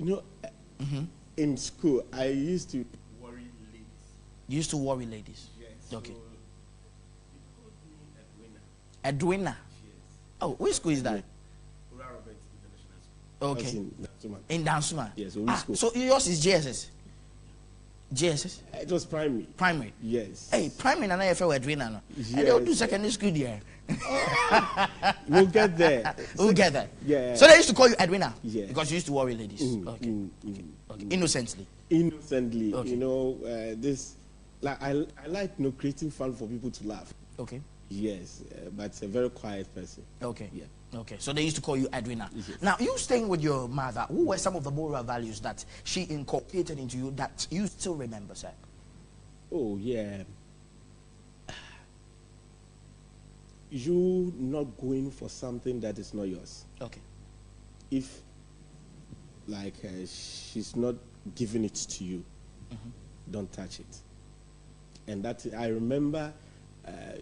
You know, in school, I used to worry ladies. You used to worry ladies? Yes. Okay. So they called me Edwina. Edwina? Yes. Oh, which school is that? Ura Robert International School. Okay. In Dansuma? Yes, school. So yours is JSS? JSS? It was primary. Primary? Yes. Hey, primary and I felt Edwina. No? Yes. And they'll do secondary school there. We'll get there. We'll get there. Yeah. So they used to call you Edwina? Yes. Because you used to worry ladies? Okay. Innocently? Innocently. Okay. You know, this, like, I like, you know, creating fun for people to laugh. Okay. Yes, but it's a very quiet person. Okay. Yeah. Okay. So they used to call you Edwina. Yes. Now, you staying with your mother, who were some of the moral values that she inculcated into you that you still remember, sir? Oh, yeah. You not going for something that is not yours. Okay. If, like, she's not giving it to you, don't touch it. And that, I remember,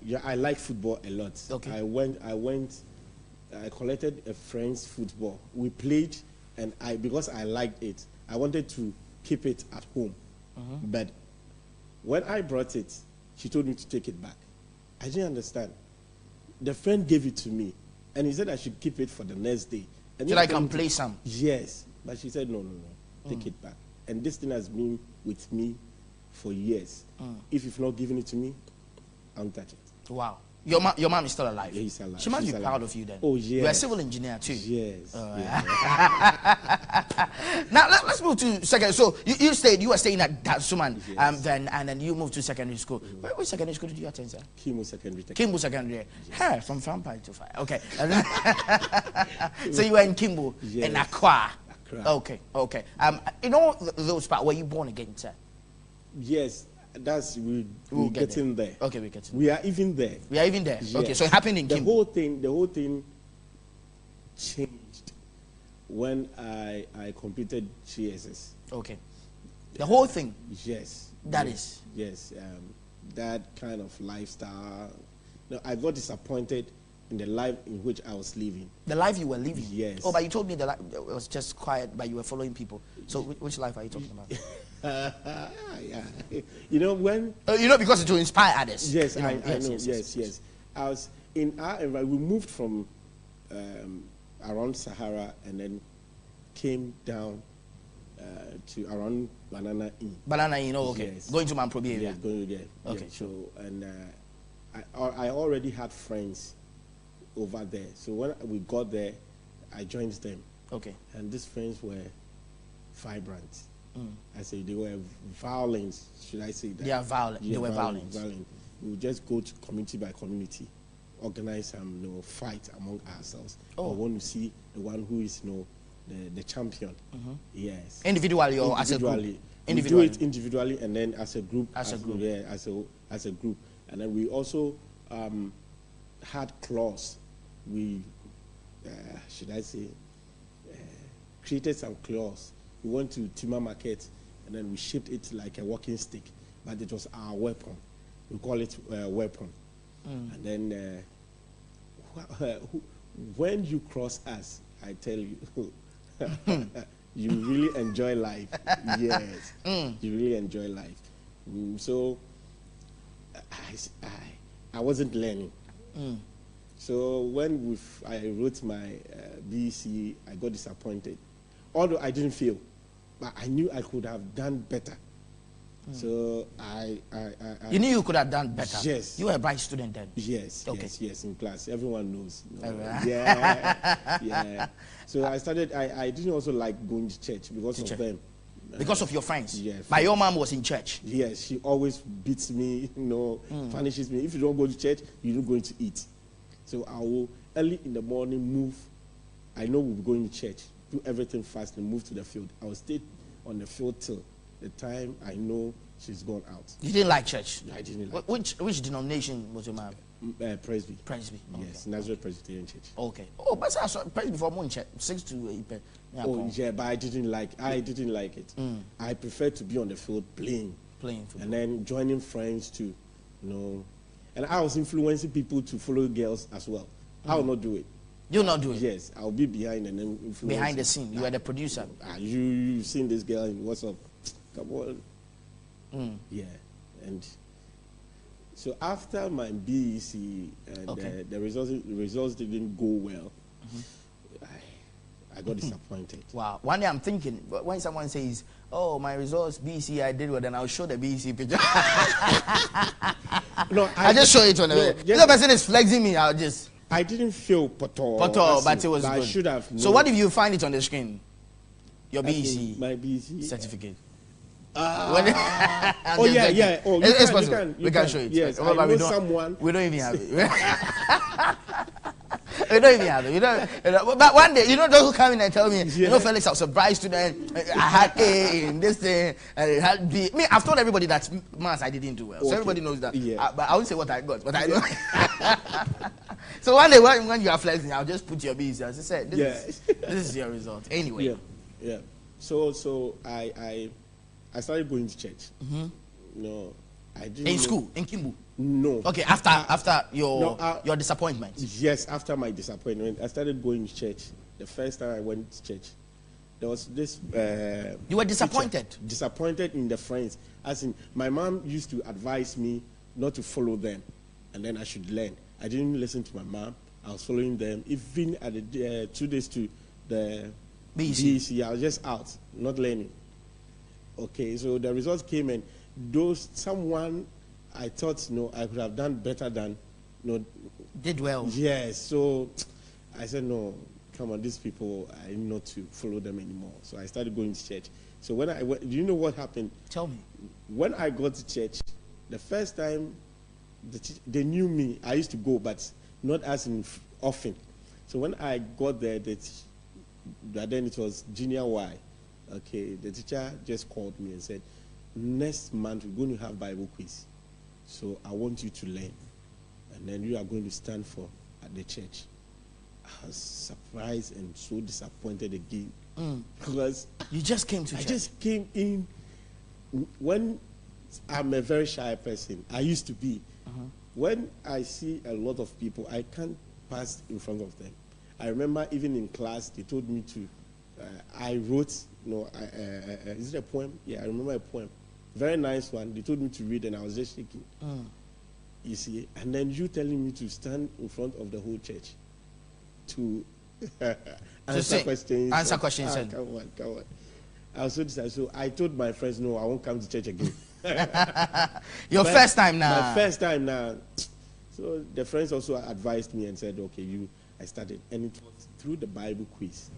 yeah, I like football a lot. Okay. I collected a friend's football. We played, and because I liked it, I wanted to keep it at home. But when I brought it, she told me to take it back. I didn't understand. The friend gave it to me, and he said I should keep it for the next day. And so I can play some? Yes. But she said, no, take it back. And this thing has been with me for years. If you've not given it to me, I won't touch it. Wow. Your mom is still alive? Yeah, he's alive. She must be proud of you then. Oh, yes. You're a civil engineer too. Yes. Now, let's move to secondary. So, you were staying at Dansuma, Yes. and then you moved to secondary school. Which secondary school did you attend, sir? Kimbo Secondary. Kimbo Secondary. Hey, from Fampai to Fire. Okay. So you were in Kimbo, in Accra. Okay. In all those parts, were you born again, sir? Yes. We're getting there. Okay, we're getting there. We are even there. We are even there. Yes. Okay, so it happened in Kimbo. The whole thing changed when I completed GSS. Okay. The whole thing? Yes. That is? Yes. That kind of lifestyle. No, I got disappointed in the life in which I was living. The life you were living? Yes. Oh, but you told me the life was just quiet, but you were following people. So which life are you talking about? Yeah. You know when? Because it will inspire others. Yes, I know. Yes. I was in our environment. We moved from around Sahara and then came down to around Banana Inn. Banana Inn, okay. Yes. Going to Mamprobi area. Yes, going there. Okay. Yeah. So and I already had friends over there. So when we got there, I joined them. Okay. And these friends were vibrant. I say they were violent. Should I say that? They are violent. Yeah, they were violent. We would just go to community by community, organize some fight among ourselves. Oh. We want to see the one who is the champion. Yes. Individually or as a group? Individually. We do it individually and then as a group. As a group. Yeah, as a group. And then we also had claws. We should I say created some claws. We went to Timber Market and then we shaped it like a walking stick, but it was our weapon. We call it weapon. And then when you cross us, I tell you, you really enjoy life. Yes, you really enjoy life. So I wasn't learning. So when I wrote my BEC, I got disappointed. Although I didn't fail, but I knew I could have done better. So you knew you could have done better? Yes. You were a bright student then? Yes, okay. yes, in class. Everyone knows. Yeah. So I started, I didn't also like going to church because of them. Because of your friends? Yeah. But your mom was in church? Yes, she always beats me, punishes me. If you don't go to church, you're not going to eat. So I will, early in the morning, move. I know we'll be going to church, do everything fast and move to the field. I will stay on the field till the time I know she's gone out. You didn't like church? I didn't like Which denomination was your mom? Presby. Presby. Okay. Yes, Nazareth Presbyterian Church. Okay. Oh, but I saw Presby for one church, 6 to 8. Yeah, but I didn't like it. I prefer to be on the field playing football. And then joining friends to, And I was influencing people to follow girls as well. I will not do it. You'll not do it? Yes, I'll be behind and then Behind the scene. You are the producer. You've seen this girl in what's up? Come on. Yeah. And so after my BEC and the results didn't go well, I got disappointed. Wow. One day I'm thinking, when someone says, oh, my results, BEC, I did well, then I'll show the BEC picture. No, I just show it on the way. If the person is flexing me, I didn't feel poto, but it was good. I should have known. So what if you find it on the screen? Your BEC my BEC certificate. Oh yeah. Oh, it's possible. We can show it. Yes, I know someone. We don't even have it. We don't even have it. But one day, those who come in and tell me, Felix, I was surprised today. I had A in this thing, and it had B. I've told everybody that maths I didn't do well, so everybody knows that. Yeah. But I won't say what I got, but I know. So one day when you are flexing, I'll just put your B's. As I said, this is your result. Anyway. Yeah. So I started going to church. No, I didn't. In school, in Kimbu. No. Okay, after your disappointment. Yes, after my disappointment, I started going to church. The first time I went to church, there was this. You were disappointed. Disappointed in the friends. As in, my mom used to advise me not to follow them, and then I should learn. I didn't listen to my mom. I was following them. Even at the 2 days to the BEC, I was just out, not learning. Okay, so the results came, and someone I thought, I could have done better than, did well. Yes, so I said, no, come on, these people, I need not to follow them anymore. So I started going to church. So when I went, do you know what happened? Tell me. When I got to church, the first time, they knew me. I used to go, but not as often. So when I got there, then it was junior Y. Okay, the teacher just called me and said, next month we're going to have Bible quiz. So I want you to learn. And then you are going to stand at the church. I was surprised and so disappointed again. Because you just came to church. I just came in. When I'm a very shy person, I used to be. When I see a lot of people, I can't pass in front of them. I remember even in class, they told me to, I wrote, is it a poem? Yeah, I remember a poem. Very nice one. They told me to read and I was just shaking. You see, and then you telling me to stand in front of the whole church to answer questions. Answer questions. Come on. I was so decided. So I told my friends, no, I won't come to church again. Your first time now. My first time now. So the friends also advised me and said, okay, I started. And it was through the Bible quiz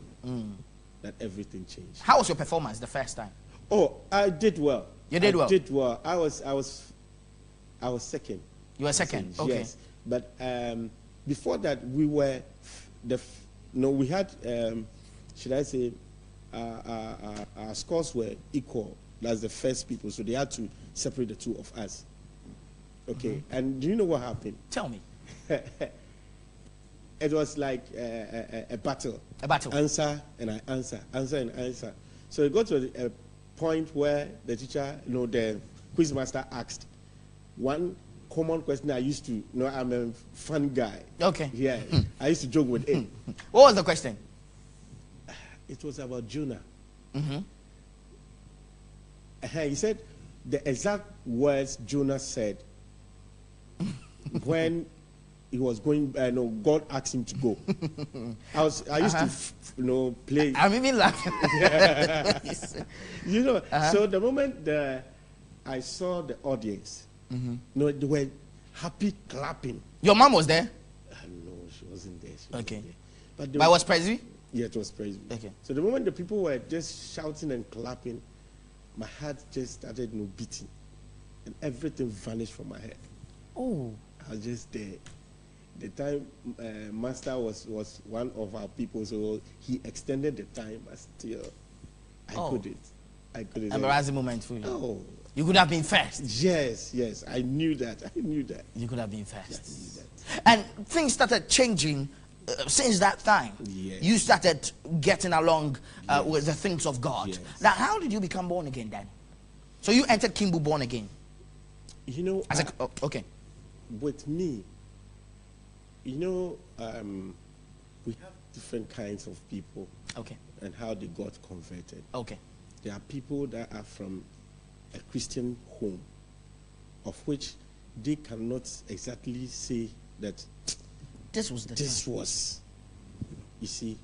that everything changed. How was your performance the first time? Oh, I did well. You did well? I did well. I was second. You were second? Okay. Yes. But before that, we were, we had, should I say, our scores were equal. That's the first people. So they had to separate the two of us. Okay. And do you know what happened? Tell me. It was like a battle. A battle. Answer and I answer. Answer and answer. So it got to a point where the teacher, the quizmaster asked one common question. I used to, I'm a fun guy. Okay. Yeah. I used to joke with it. What was the question? It was about Jonah. He said the exact words Jonah said when he was going. God asked him to go. I used to, play. I'm even laughing. So the moment I saw the audience, they were happy clapping. Your mom was there? No, she wasn't there. Okay. But it was Presby? Yeah, it was Presby. Okay. So the moment the people were just shouting and clapping, my heart just started beating, and everything vanished from my head. Oh. I was just there. The time master was one of our people, so he extended the time, but still, I couldn't. Embarrassing moment for you. Oh. You could have been first. Yes. I knew that. You could have been first. Yes, and things started changing since that time. Yes. You started getting along with the things of God. Yes. Now, how did you become born again then? So you entered Kimbu born again? Okay. With me, we have different kinds of people. Okay. And how they got converted. Okay. There are people that are from a Christian home, of which they cannot exactly say that this was, you see,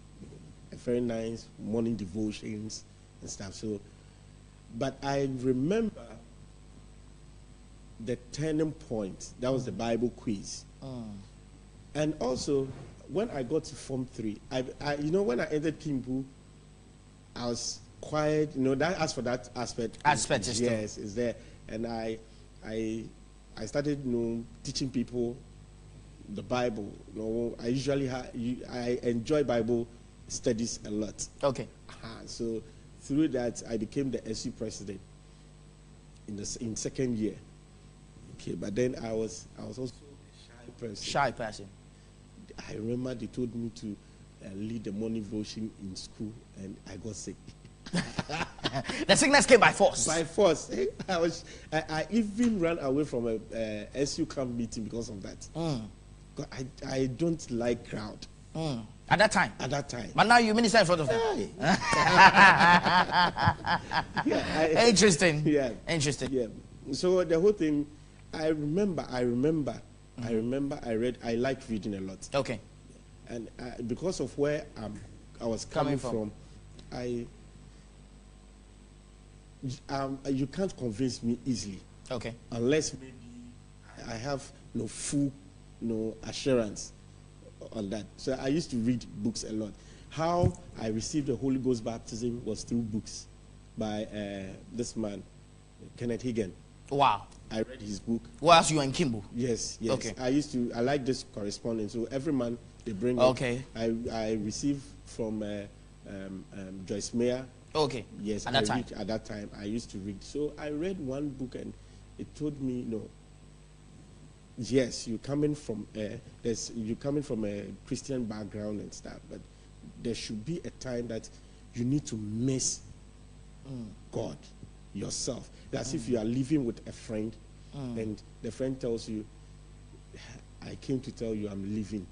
a very nice morning devotions and stuff. So, but I remember the turning point. That was the Bible quiz. And also, when I got to Form 3, when I entered Kimbu, I was quiet. That as for that aspect. Yes, is there. And I started, teaching people the Bible. I enjoy Bible studies a lot. Okay. So through that, I became the SU president in second year. Okay, but then I was also a shy person. Shy person. I remember they told me to lead the morning devotion in school, and I got sick. The sickness came by force. By force. I even ran away from a SU camp meeting because of that. I don't like crowd. At that time? At that time. But now you minister in front of them. Interesting. Yeah. Interesting. Yeah. So the whole thing, I remember I like reading a lot. Okay. And because of where I was coming from, you can't convince me easily. Okay. Unless maybe I have full assurance on that. So I used to read books a lot. How I received the Holy Ghost baptism was through books by this man, Kenneth Hagin. Wow. I read his book. Whilst you were in Kimbo? Yes. Okay. I like this correspondence. So every month they bring okay. I receive from Joyce Meyer. Okay. Yes. At that time, I used to read. So I read one book and it told me, yes, you're coming from a Christian background and stuff, but there should be a time that you need to miss God yourself. That's if you are living with a friend, and the friend tells you, "I came to tell you I'm leaving,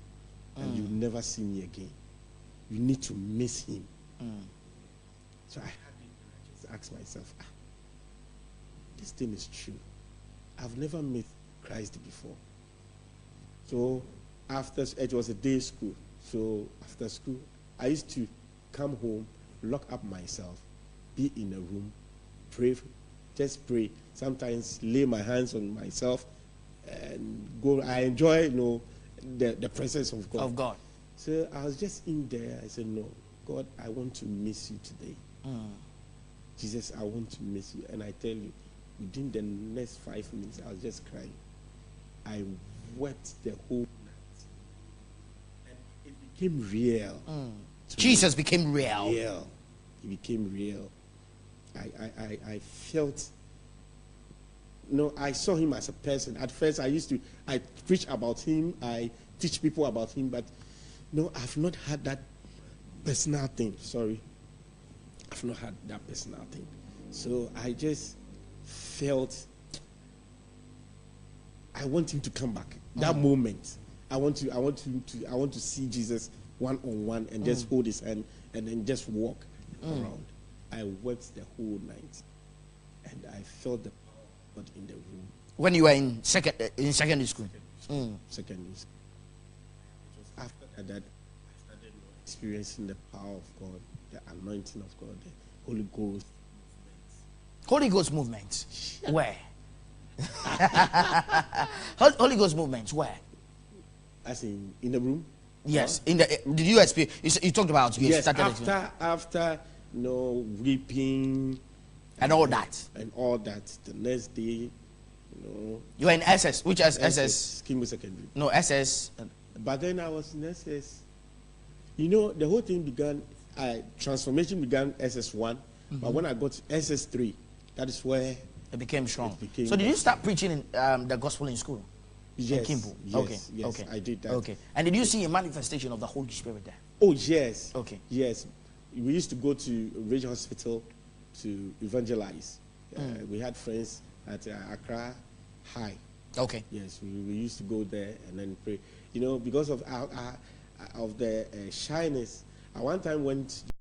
and you'll never see me again." You need to miss him. So I just asked myself, this thing is true. I've never met Christ before. So it was a day school. So after school, I used to come home, lock up myself, be in a room, pray, just pray. Sometimes lay my hands on myself and go. I enjoy, the presence of God. Of God. So I was just in there. I said, no, God, I want to miss you today. Jesus, I want to miss you. And I tell you, within the next 5 minutes, I was just crying. I wept the whole night. And it became real. Jesus became real. Real. He became real. I felt, I saw him as a person. At first, I preach about him. I teach people about him. But, I've not had that personal thing. Sorry. I've not had that personal thing. So I just felt I want him to come back. That moment, I want to see Jesus one-on-one and just hold his hand and then just walk around. I wept the whole night, and I felt the power of God in the room. When you were in secondary school. Secondary school. It was after that I started experiencing the power of God, the anointing of God, the Holy Ghost movement. Holy Ghost movement. Yeah. Where? Holy Ghost movements. Where? As in the room. Yes. In the did you experience? You talked about you started after weeping and all that. And all that. The next day, you were in SS. Which SS? Kimbo Secondary. No, SS. But then I was in SS. The whole thing began. Transformation began SS1, but when I got to SS3, that is where it became strong. So did you start preaching in the gospel in school? Yes. In Kimbo? Yes, okay. Okay. I did that. Okay. And did you see a manifestation of the Holy Spirit there? Oh, yes. Okay. Yes. We used to go to Ridge Hospital to evangelize. We had friends at Accra High. Okay. Yes, we used to go there and then pray. Because of of the shyness. I one time went